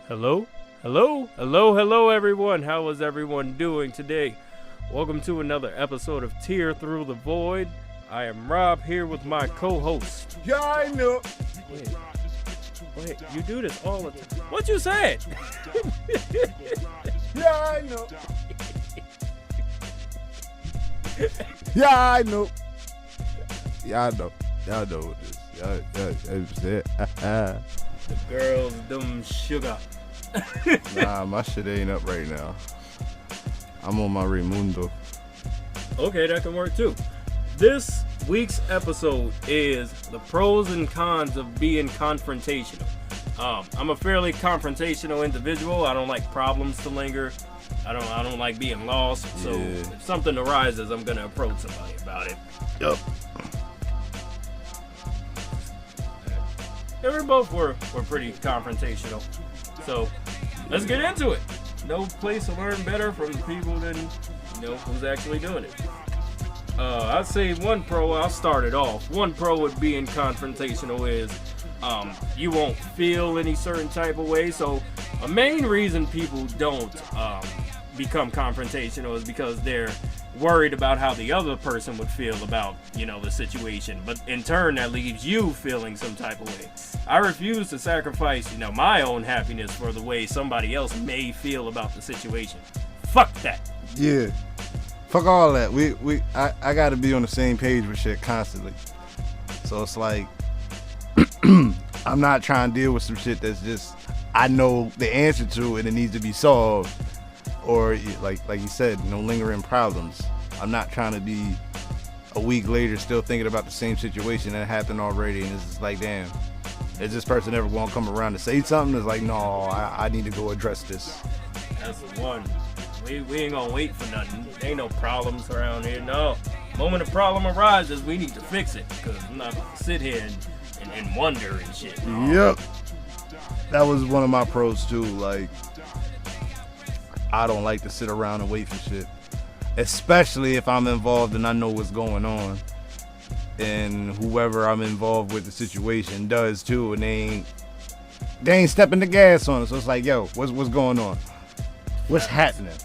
Hello? Hello? Hello, hello, everyone. How is everyone doing today? Welcome to another episode of Tear Through the Void. I am Rob here with my co-host. Yeah, I know. Wait, you do this all the time. What you said? Yeah, I know. Yeah, I know. Y'all know. Y'all know what this. Y'all said. The girls, them sugar. Nah, my shit ain't up right now. I'm on my Raimundo. Okay, that can work too. This week's episode is the pros and cons of being confrontational. I'm a fairly confrontational individual. I don't like problems to linger. I don't like being lost. So if something arises, I'm gonna approach somebody about it. Yup. And we both were pretty confrontational. So let's get into it. No place to learn better from the people than who's actually doing it. I'd say one pro. I'll start it off. One pro with being confrontational is you won't feel any certain type of way. So a main reason people don't become confrontational is because they're worried about how the other person would feel about the situation, but in turn that leaves you feeling some type of way. I refuse to sacrifice my own happiness for the way somebody else may feel about the situation. Fuck that. Yeah. Fuck all that. I gotta be on the same page with shit constantly. So it's like I'm not trying to deal with some shit that's just I know the answer to and it needs to be solved. Or like you said, no lingering problems. I'm not trying to be a week later still thinking about the same situation that happened already, and it's just like, damn, is this person ever gonna come around to say something? It's like, no, I need to go address this. That's the one. We ain't gonna wait for nothing. Ain't no problems around here. No. Moment a problem arises, we need to fix it. Because I'm not gonna sit here and wonder and shit. No. Yep. That was one of my pros too. Like, I don't like to sit around and wait for shit. Especially if I'm involved and I know what's going on. And whoever I'm involved with the situation does too, and they ain't stepping the gas on it. So it's like, yo, what's going on? What's happening?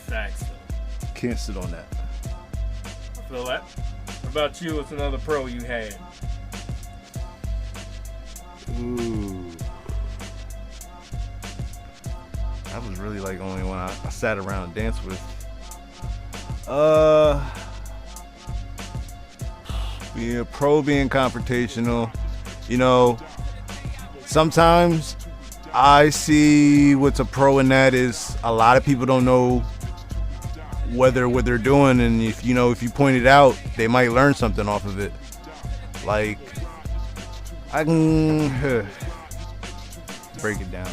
Facts though. Can't sit on that. I feel that. What about you? What's another pro you had? Ooh. That was really like only one I sat around and danced with. Being confrontational, sometimes I see what's a pro in that is a lot of people don't know what they're doing, and if you point it out, they might learn something off of it. Like, I can break it down.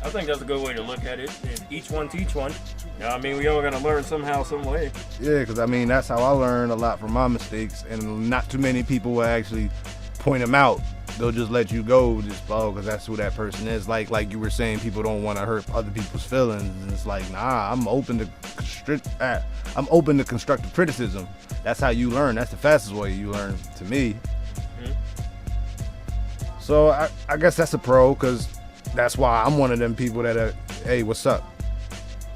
I think that's a good way to look at it. And each one teach one. We all gotta learn somehow, some way. Yeah, because that's how I learned a lot from my mistakes, and not too many people will actually point them out. They'll just let you go, because that's who that person is. Like you were saying, people don't want to hurt other people's feelings, and it's like, nah, I'm open to constructive criticism. That's how you learn. That's the fastest way you learn, to me. Mm-hmm. So I guess that's a pro, because that's why I'm one of them people that are, hey, what's up?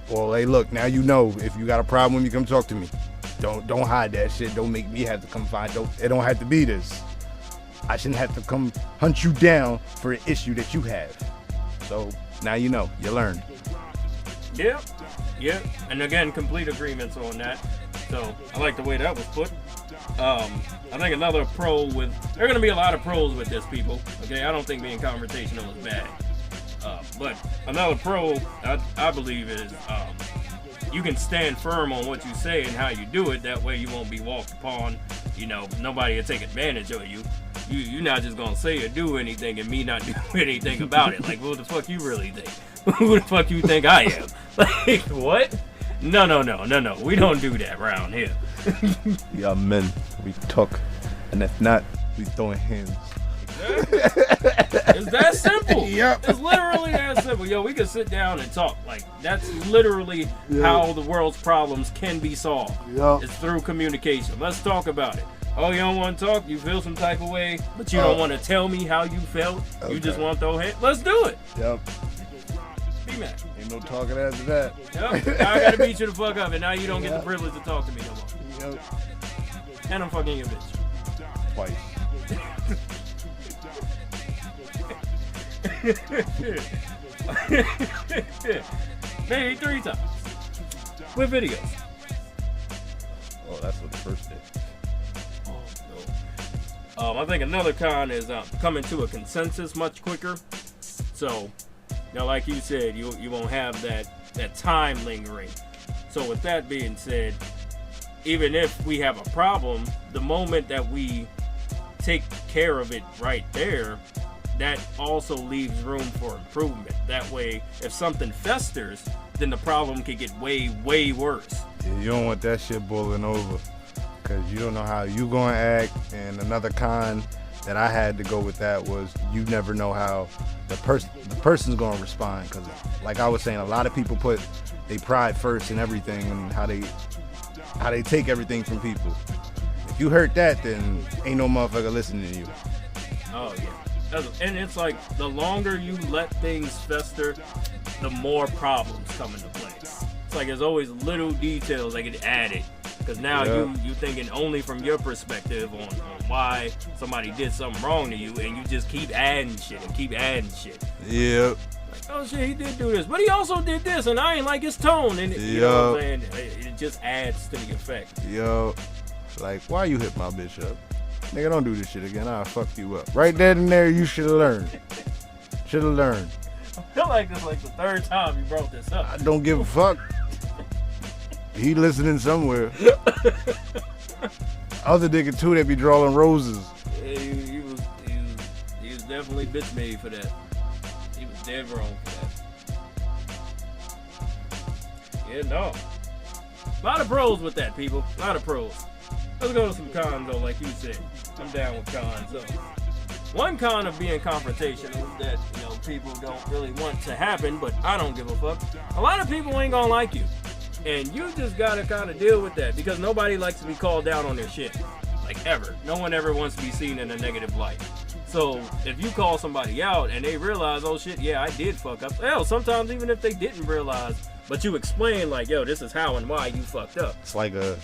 Well, hey, look, now you know. If you got a problem, you come talk to me. Don't hide that shit. Don't make me have to come find. It don't have to be this. I shouldn't have to come hunt you down for an issue that you have. So now you know. You learned. Yep. And again, complete agreements on that. So I like the way that was put. I think another pro there are going to be a lot of pros with this, people. Okay, I don't think being confrontational is bad. But another pro, I believe, is you can stand firm on what you say and how you do it. That way you won't be walked upon. Nobody will take advantage of you. You're not just going to say or do anything and me not do anything about it. Like, what the fuck you really think? Who the fuck you think I am? Like, what? No. We don't do that around here. Yeah, men. We talk. And if not, we throwing hands. It's that simple. Yep. It's literally that simple. Yo, we can sit down and talk. Like, that's literally how the world's problems can be solved. Yep. It's through communication. Let's talk about it. Oh, you don't want to talk? You feel some type of way, but you don't want to tell me how you felt? Okay. You just want to throw hands? Let's do it. Yep. Be mad. Ain't no talking after that. Yep. Now I gotta beat you the fuck up, and now you don't get the privilege to talk to me no more. Yep. And I'm fucking your bitch. Twice. Maybe 3 times. With videos. Oh, that's what the first did. Oh, no. I think another con is coming to a consensus much quicker. So, like you said, you won't have that time lingering. So with that being said, even if we have a problem, the moment that we take care of it right there, that also leaves room for improvement. That way, if something festers, then the problem could get way, way worse. Yeah, you don't want that shit boiling over, because you don't know how you gonna act. And another con that I had to go with that was you never know how the person's gonna respond. Because like I was saying, a lot of people put their pride first in everything and how they take everything from people. If you hurt that, then ain't no motherfucker listening to you. Oh yeah. And it's like the longer you let things fester, the more problems come into play. It's like there's always little details that get added, because now you thinking only from your perspective on why somebody did something wrong to you, and you just keep adding shit and keep adding shit. Yeah. Like, oh shit, he did do this, but he also did this, and I ain't like his tone, and you know what I'm saying? It just adds to the effect. Yo, like, why you hit my bitch up? Nigga, don't do this shit again. I'll fuck you up. Right then and there, you should have learned. Should have learned. I feel like this like the 3rd time you brought this up. I don't give a fuck. He listening somewhere. Other nigga too that be drawing roses. Yeah, he was definitely bitch made for that. He was dead wrong for that. Yeah, no. A lot of pros with that, people. A lot of pros. Let's go to some cons though, like you said. I'm down with cons. So, one con of being confrontational that people don't really want to happen, but I don't give a fuck. A lot of people ain't gonna like you, and you just gotta kind of deal with that, because nobody likes to be called down on their shit, like ever. No one ever wants to be seen in a negative light. So if you call somebody out and they realize, oh shit, yeah, I did fuck up. Hell, sometimes even if they didn't realize, but you explain like, yo, this is how and why you fucked up. It's like a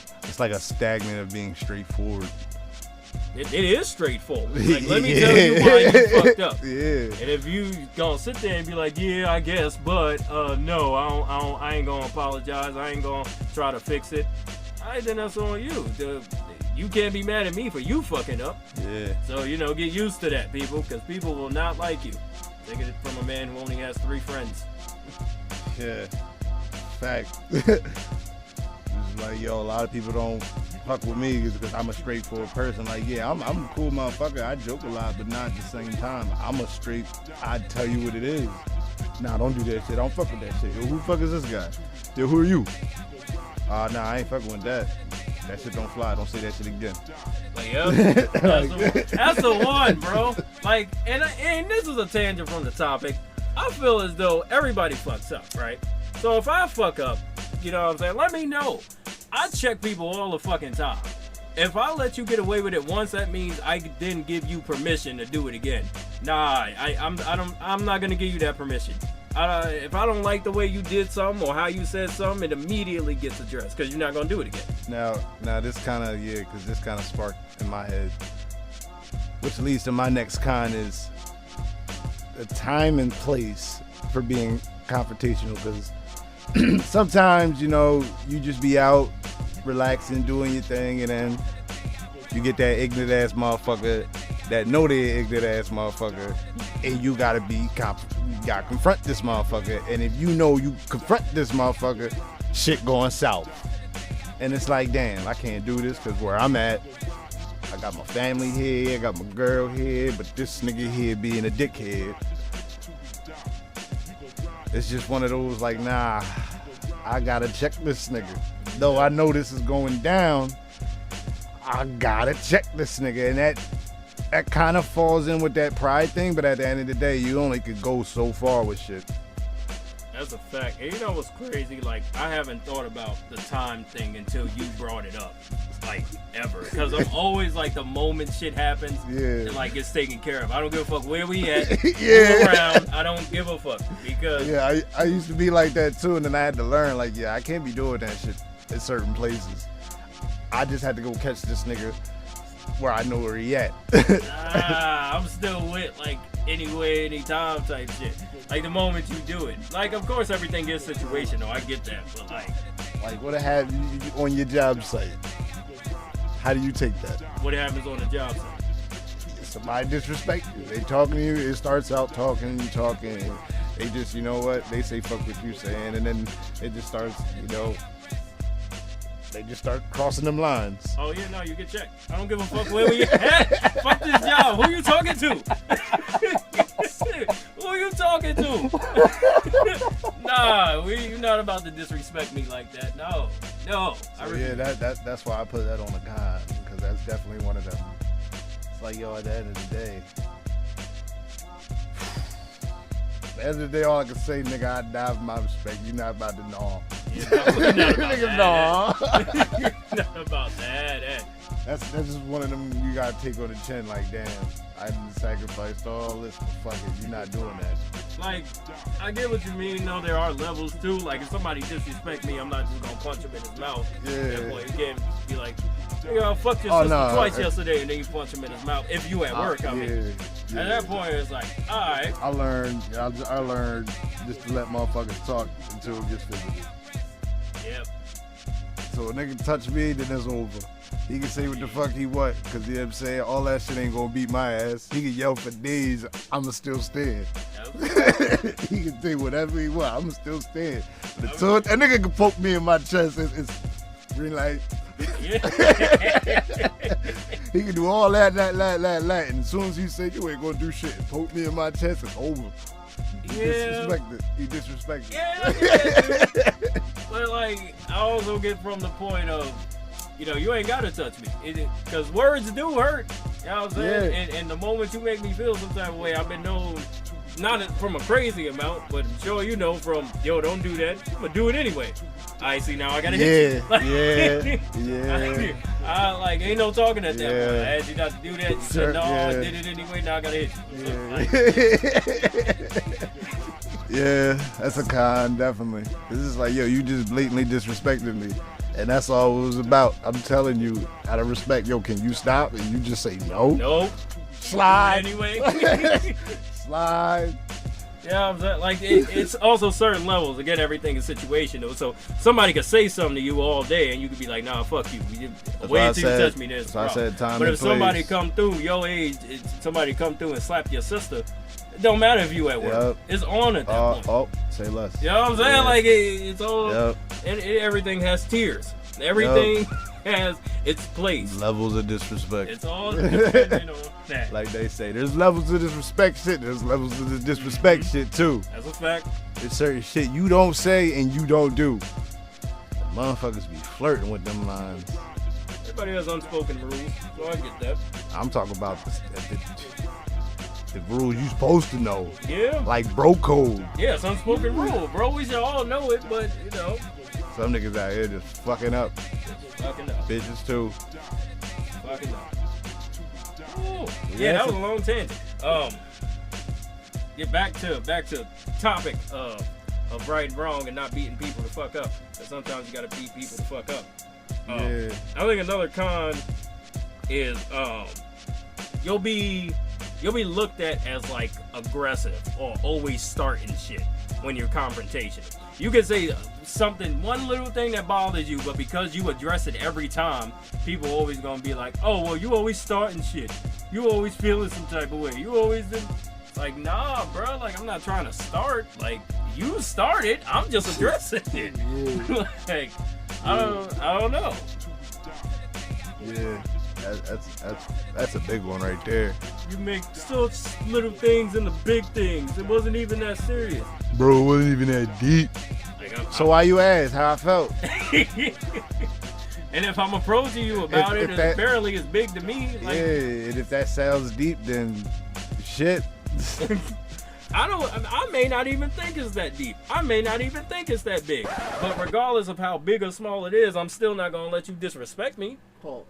stagnant of being straightforward. It is straightforward. Like, let me tell you why you fucked up. Yeah. And if you gonna sit there and be like, yeah, I guess, but no, I ain't gonna apologize. I ain't gonna try to fix it. Alright, then that's on you. You can't be mad at me for you fucking up. Yeah. So get used to that, people, because people will not like you. Take it from a man who only has 3 friends. Yeah. Fact. It's like, yo, a lot of people don't fuck with me because I'm a straightforward person. Like, yeah, I'm a cool motherfucker. I joke a lot, but not at the same time. I tell you what it is. Nah, don't do that shit. I don't fuck with that shit. Yo, who the fuck is this guy? Yo, who are you? Nah, I ain't fucking with that. That shit don't fly. Don't say that shit again. Like, that's the one, bro. Like, and this is a tangent from the topic. I feel as though everybody fucks up, right? So if I fuck up, you know what I'm saying, let me know. I check people all the fucking time. If I let you get away with it once, that means I didn't give you permission to do it again. Nah, I'm not gonna give you that permission. If I don't like the way you did something or how you said something, it immediately gets addressed, because you're not gonna do it again. Now this kind of sparked in my head, which leads to my next con is the time and place for being confrontational, because sometimes, you just be out relaxing, doing your thing, and then you get that ignorant ass motherfucker that know they're ignorant ass motherfucker, and you gotta confront this motherfucker. And if you confront this motherfucker, shit going south. And it's like, damn, I can't do this, because where I'm at, I got my family here, I got my girl here, but this nigga here being a dickhead. It's just one of those, like, nah, I gotta check this nigga. Though I know this is going down, I gotta check this nigga. And that kind of falls in with that pride thing, but at the end of the day, you only could go so far with shit. That's a fact. And you know what's crazy? Like, I haven't thought about the time thing until you brought it up. Like, ever. Because I'm always like, the moment shit happens, and like, it's taken care of. I don't give a fuck where we at. Move around. I don't give a fuck. Because. Yeah, I used to be like that too, and then I had to learn, like, I can't be doing that shit at certain places. I just had to go catch this nigga where I know where he at. I'm still with, like, anyway, anytime type shit. Like, the moment you do it. Like, of course, everything is situational. I get that. But, like what have you on your job site? How do you take that? What happens on the job site? Somebody disrespect you. They talking to you. It starts out talking. And they just, you know what? They say fuck what you saying, and then it just starts, they just start crossing them lines. Oh yeah, no, you get checked. I don't give a fuck where we at. Fuck this job. Who you talking to? Who you talking to? Nah, you're not about to disrespect me like that. No. So that's why I put that on the con, because that's definitely one of them. It's like, at the end of the day. At the end of the day, all I can say, nigga, I die for my respect. You're not about to know. You're not about nigga, that. You're not about that. That's just one of them you gotta take on the chin. Like, damn, I didn't sacrifice all this, but fuck it, you're not doing that. Like, I get what you mean. No, there are levels too. Like, if somebody disrespect me, I'm not just gonna punch him in his mouth. Yeah. At that point, you can't be like, I fucked your sister twice yesterday, and then you punch him in his mouth. If you at work, I mean. At that point, it's like, all right. I learned just to let motherfuckers talk until it gets physical. Yep. So a nigga touch me, then it's over. He can say what the fuck he want, because you know what I'm saying, all that shit ain't gonna beat my ass. He can yell for days, I'ma still stand. Yep. He can say whatever he want, I'ma still stand. But so that nigga can poke me in my chest, it's green light. Yeah. He can do all that, and as soon as he say you ain't gonna do shit, poke me in my chest, it's over. He disrespected. Yeah, but like, I also get from the point of, you ain't gotta touch me, because words do hurt. You know what I'm saying? And the moment you make me feel some type of way, I've been known, not from a crazy amount, but I'm sure from, don't do that. I'm gonna do it anyway. I see, now I gotta hit you. Yeah. I ain't no talking at that point. I asked you not to do that. You said no, I did it anyway. Now I gotta hit you. Yeah, that's a con, definitely. This is like, you just blatantly disrespected me. And that's all it was about. I'm telling you, out of respect, can you stop? And you just say no. Nope. Slide. Anyway. Slide. Yeah, I'm saying, like, it's also certain levels. Again, everything is situational. So somebody could say something to you all day, and you could be like, nah, fuck you. Wait until you touch me, there's a problem. But if somebody come through your age, somebody come through and slap your sister, it don't matter if you at work. Yep. It's on at that point. Oh, say less. You know what I'm saying? Yeah. Like, it's all, and everything has tiers. Everything has its place. Levels of disrespect. It's all dependent on that. Like they say, there's levels of disrespect shit. There's levels of the disrespect shit too. That's a fact. There's certain shit you don't say and you don't do. The motherfuckers be flirting with them lines. Everybody has unspoken rules, so I get that. I'm talking about the rules you supposed to know. Yeah. Like bro code. Yeah, it's unspoken rule, bro. We should all know it, but some niggas out here just fucking up. Fucking up. Bitches too. Fucking up. Ooh. Yeah, that was a long tangent. Get back to topic of right and wrong and not beating people the fuck up. Because sometimes you gotta beat people the fuck up. I think another con is you'll be looked at as like aggressive or always starting shit when you're confrontational. You can say one little thing that bothers you, but because you address it every time, people always gonna be like, oh, well, you always starting shit. You always feeling some type of way. You always like, nah, bro. Like, I'm not trying to start. Like, you started. I'm just addressing it. Like, I don't know. Yeah. That's a big one right there. You make such little things into big things. It wasn't even that serious. Bro, it wasn't even that deep. So why you ask how I felt? And if I'm approaching you about it, apparently it's big to me. Like, and if that sounds deep, then shit. I may not even think it's that deep. I may not even think it's that big. But regardless of how big or small it is, I'm still not gonna let you disrespect me. Pause.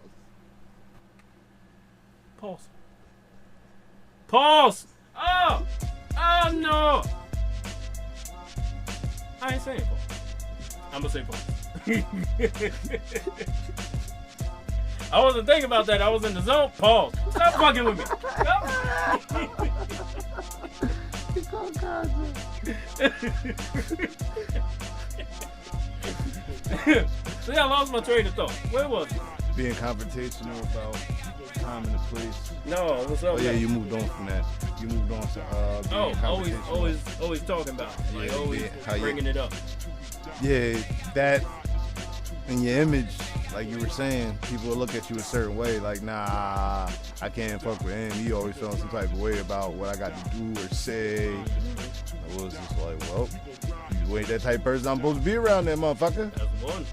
Pause. Pause. Oh no. I ain't saying pause. I'm gonna say pause. I wasn't thinking about that. I was in the zone. Pause. Stop fucking with me. Stop. See, I lost my train of thought. Where was it? Being confrontational about time and the place. No, what's up? Oh yeah, you moved on from that. You moved on to being confrontational. always talking about it. Like Yeah, always how you- bringing it up. Yeah, that in your image, like you were saying, people will look at you a certain way, like, nah, I can't fuck with him. He always feeling some type of way about what I got to do or say. I was just like, well, you ain't that type of person I'm supposed to be around that motherfucker. That's one.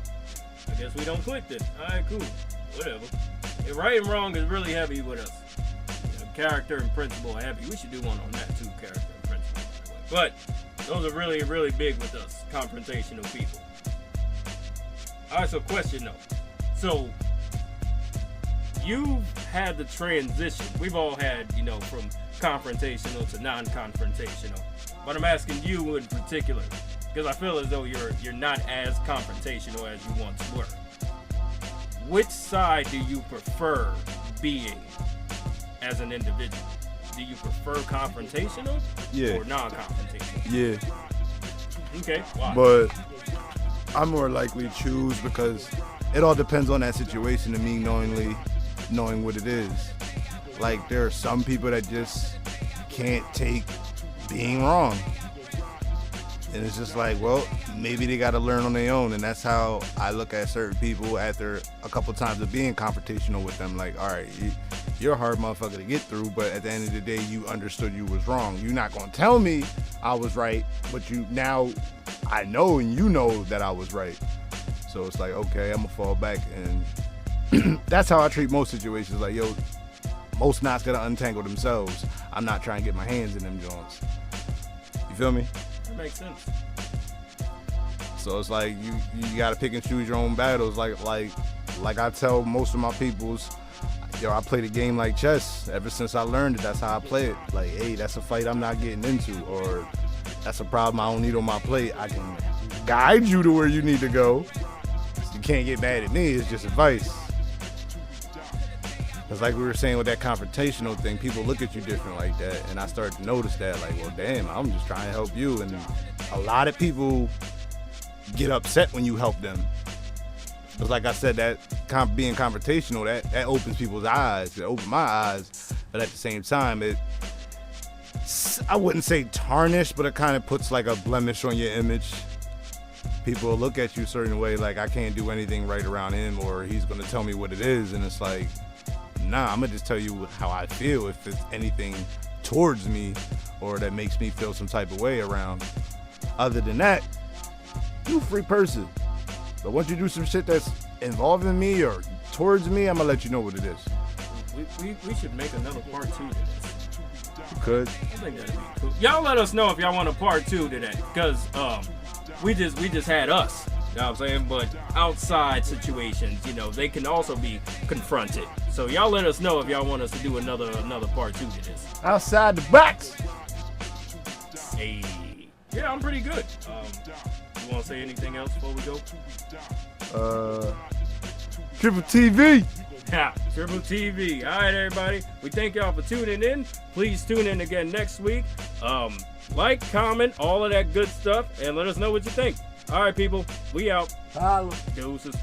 I guess we don't click then. Alright, cool. Whatever. And right and wrong is really heavy with us. You know, character and principle are heavy. We should do one on that too, character and principle. But those are really, really big with us, confrontational people. Alright, so question though. So you've had the transition. We've all had, from confrontational to non-confrontational. But I'm asking you in particular, because I feel as though you're not as confrontational as you once were. Which side do you prefer being as an individual? Do you prefer confrontational or non-confrontational? Yeah. Okay, why? But I more likely choose because it all depends on that situation and me knowing what it is. Like, there are some people that just can't take being wrong. And it's just like, well, maybe they got to learn on their own. And that's how I look at certain people after a couple times of being confrontational with them. Like, all right, you're a hard motherfucker to get through, but at the end of the day, you understood you was wrong. You're not going to tell me I was right, but now I know and you know that I was right. So it's like, okay, I'm going to fall back. And that's how I treat most situations. Like, yo, most knots got to untangle themselves. I'm not trying to get my hands in them joints. You feel me? That makes sense. So it's like you gotta pick and choose your own battles. Like I tell most of my peoples, yo, I play the game like chess. Ever since I learned it, that's how I play it. Like, hey, that's a fight I'm not getting into, or that's a problem I don't need on my plate. I can guide you to where you need to go. You can't get mad at me. It's just advice. Because like we were saying with that confrontational thing, people look at you different like that. And I started to notice that, like, well, damn, I'm just trying to help you. And a lot of people get upset when you help them. Because like I said, that being confrontational, that opens people's eyes. It opened my eyes. But at the same time, I wouldn't say tarnish, but it kind of puts like a blemish on your image. People will look at you a certain way, like I can't do anything right around him, or he's going to tell me what it is. And it's like, nah, I'm gonna just tell you how I feel. If it's anything towards me or that makes me feel some type of way around. Other than that, you a free person. But once you do some shit that's involving me or towards me, I'm gonna let you know what it is. We should make another part 2 to this. You could. I think that'd be cool. Y'all let us know if y'all want a part 2 to that, because we just had us. You know what I'm saying? But outside situations, they can also be confronted. So y'all let us know if y'all want us to do another part 2 to this. Outside the box. Hey. Yeah, I'm pretty good. You want to say anything else before we go? Triple TV. Yeah, Triple TV. All right, everybody. We thank y'all for tuning in. Please tune in again next week. Like, comment, all of that good stuff, and let us know what you think. All right, people. We out. Holla. Deuces.